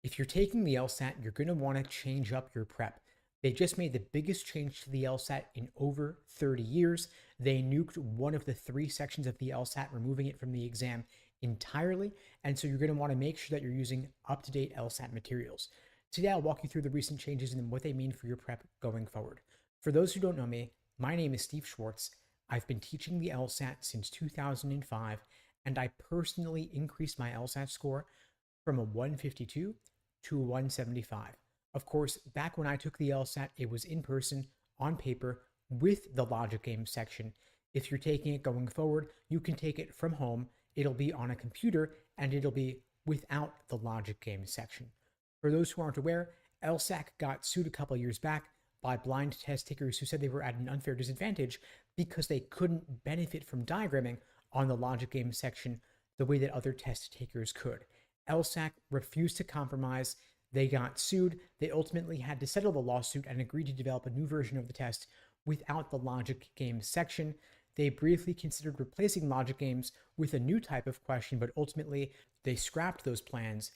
If you're taking the LSAT, you're going to want to change up your prep. They just made the biggest change to the LSAT in over 30 years. They nuked one of the three sections of the LSAT, removing it from the exam entirely. And so you're going to want to make sure that you're using up to date LSAT materials. Today, I'll walk you through the recent changes and what they mean for your prep going forward. For those who don't know me, my name is Steve Schwartz. I've been teaching the LSAT since 2005, and I personally increased my LSAT score from a 152 to a 175. Of course, back when I took the LSAT, it was in person, on paper, with the logic game section. If you're taking it going forward, you can take it from home. It'll be on a computer and it'll be without the logic game section. For those who aren't aware, LSAC got sued a couple years back by blind test takers who said they were at an unfair disadvantage because they couldn't benefit from diagramming on the logic game section the way that other test takers could. LSAC refused to compromise. They got sued. They ultimately had to settle the lawsuit and agreed to develop a new version of the test without the logic game section. They briefly considered replacing logic games with a new type of question, but ultimately they scrapped those plans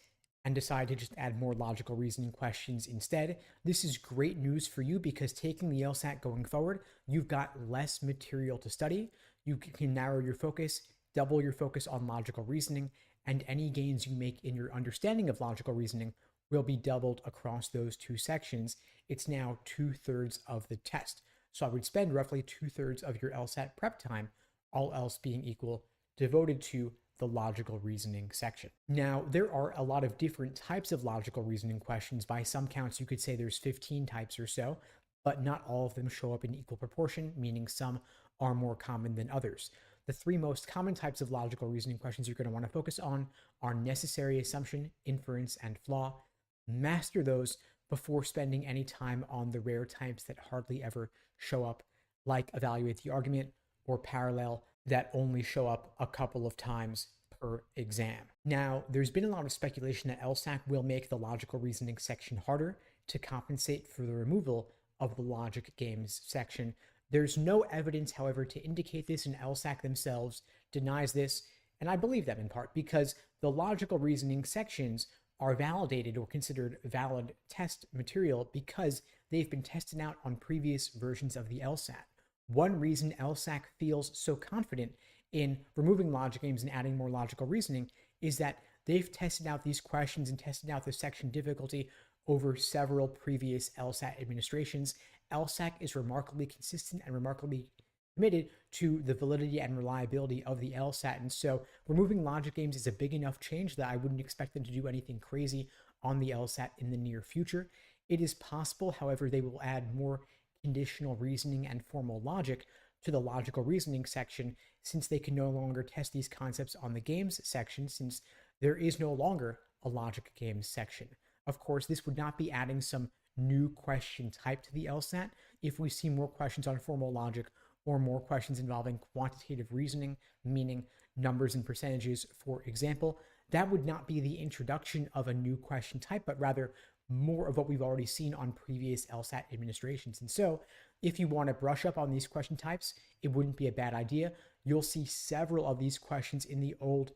and decided to just add more logical reasoning questions instead. This is great news for you because taking the LSAT going forward, you've got less material to study. You can narrow your focus, double your focus on logical reasoning, and any gains you make in your understanding of logical reasoning will be doubled across those two sections. It's now 2/3 of the test. So I would spend roughly 2/3 of your LSAT prep time, all else being equal, devoted to the logical reasoning section. Now, there are a lot of different types of logical reasoning questions. By some counts, you could say there's 15 types or so, but not all of them show up in equal proportion, meaning some are more common than others. The three most common types of logical reasoning questions you're going to want to focus on are necessary assumption, inference, and flaw. Master those before spending any time on the rare types that hardly ever show up, like evaluate the argument or parallel, that only show up a couple of times per exam. Now, there's been a lot of speculation that LSAC will make the logical reasoning section harder to compensate for the removal of the logic games section. There's no evidence, however, to indicate this, and LSAC themselves denies this, and I believe them in part because the logical reasoning sections are validated or considered valid test material because they've been tested out on previous versions of the LSAT. One reason LSAC feels so confident in removing logic games and adding more logical reasoning is that they've tested out these questions and tested out the section difficulty over several previous LSAT administrations. LSAC is remarkably consistent and remarkably committed to the validity and reliability of the LSAT. And so removing logic games is a big enough change that I wouldn't expect them to do anything crazy on the LSAT in the near future. It is possible, however, they will add more conditional reasoning and formal logic to the logical reasoning section since they can no longer test these concepts on the games section since there is no longer a logic games section. Of course, this would not be adding some new question type to the LSAT. If we see more questions on formal logic or more questions involving quantitative reasoning, meaning numbers and percentages, for example, that would not be the introduction of a new question type, but rather more of what we've already seen on previous LSAT administrations. And so if you want to brush up on these question types, it wouldn't be a bad idea. You'll see several of these questions in the old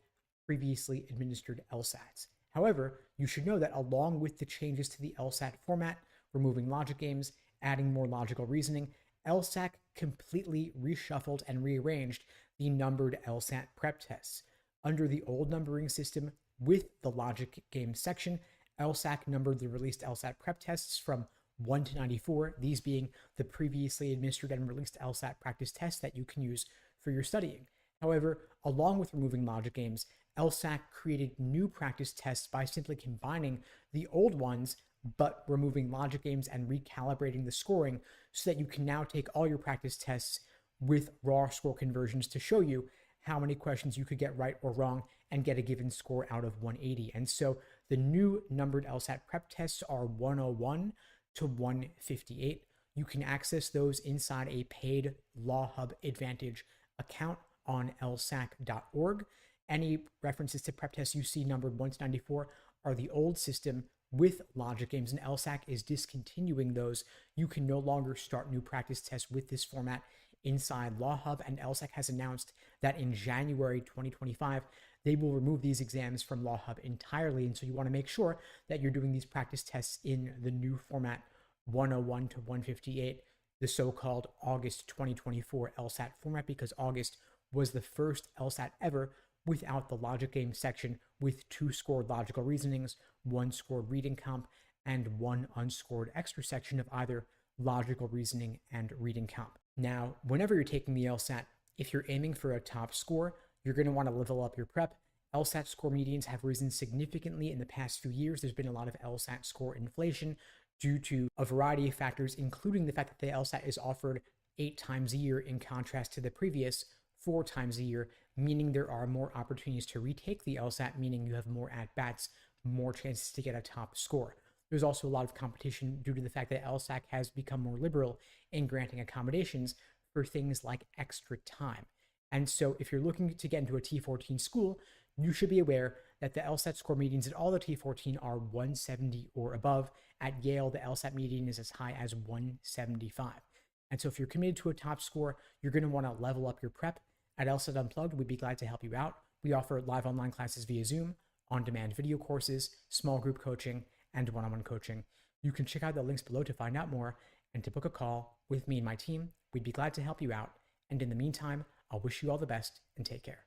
previously administered LSATs. However, you should know that along with the changes to the LSAT format, removing logic games, adding more logical reasoning, LSAC completely reshuffled and rearranged the numbered LSAT prep tests. Under the old numbering system with the logic game section, LSAC numbered the released LSAT prep tests from 1 to 94, these being the previously administered and released LSAT practice tests that you can use for your studying. However, along with removing logic games, LSAC created new practice tests by simply combining the old ones but removing logic games and recalibrating the scoring so that you can now take all your practice tests with raw score conversions to show you how many questions you could get right or wrong and get a given score out of 180. And so the new numbered LSAT prep tests are 101 to 158. You can access those inside a paid Law Hub Advantage account on lsac.org. Any references to prep tests you see numbered 1 to 94 are the old system with logic games, and LSAC is discontinuing those. You can no longer start new practice tests with this format inside Law Hub, and LSAC has announced that in January 2025, they will remove these exams from Law Hub entirely. And so you want to make sure that you're doing these practice tests in the new format 101 to 158, the so-called August 2024 LSAT format, because August was the first LSAT ever without the logic game section, with 2 scored logical reasonings, 1 scored reading comp, and 1 unscored extra section of either logical reasoning and reading comp. Now, whenever you're taking the LSAT, if you're aiming for a top score, you're going to want to level up your prep. LSAT score medians have risen significantly in the past few years. There's been a lot of LSAT score inflation due to a variety of factors, including the fact that the LSAT is offered 8 times a year in contrast to the previous 4 times a year, meaning there are more opportunities to retake the LSAT, meaning you have more at-bats, more chances to get a top score. There's also a lot of competition due to the fact that LSAC has become more liberal in granting accommodations for things like extra time. And so if you're looking to get into a T14 school, you should be aware that the LSAT score medians at all the T14 are 170 or above. At Yale, the LSAT median is as high as 175. And so if you're committed to a top score, you're going to want to level up your prep. At LSAT Unplugged, we'd be glad to help you out. We offer live online classes via Zoom, on-demand video courses, small group coaching, and one-on-one coaching. You can check out the links below to find out more and to book a call with me and my team. We'd be glad to help you out. And in the meantime, I'll wish you all the best and take care.